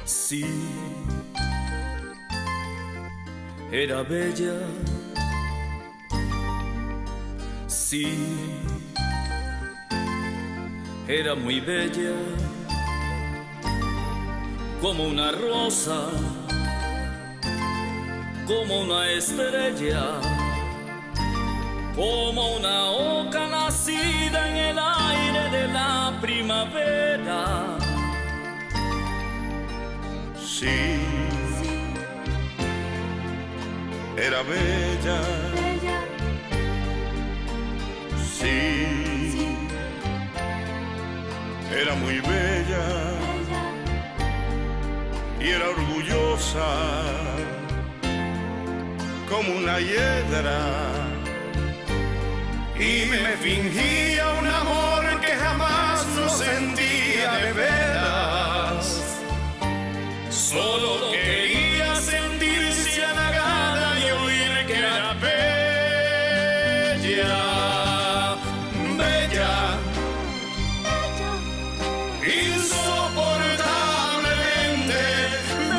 Sí, era bella. Sí, era muy bella, como una rosa, como una estrella, como una oca nacida en el aire de la primavera. Sí, era bella. Sí, era muy bella y era orgullosa como una hiedra, y me fingía un amor que jamás no sentía de veras. Solo quería sentirse halagada y oír que era bella, bella, insoportablemente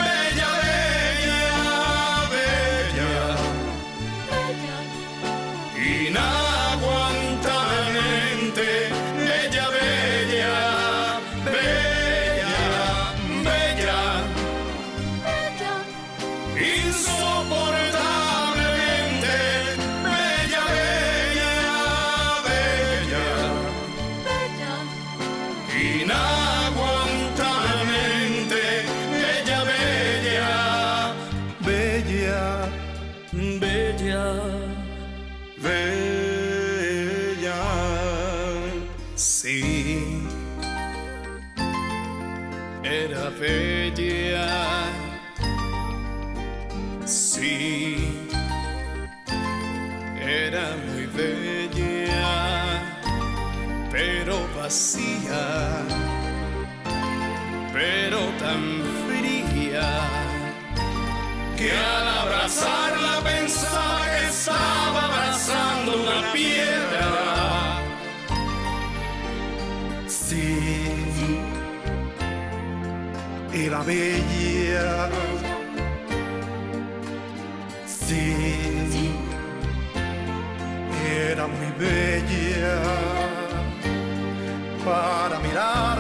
bella, bella, bella, inaguantablemente bella, bella, bella, bella, insoportablemente bella, bella, bella, inaguantablemente bella, bella, bella, bella, bella. Sí, era bella. Sí, era muy bella, pero vacía, pero tan fría, que al abrazarla pensaba que estaba abrazando una piedra. Sí, era bella. Sí, era muy bella para mirar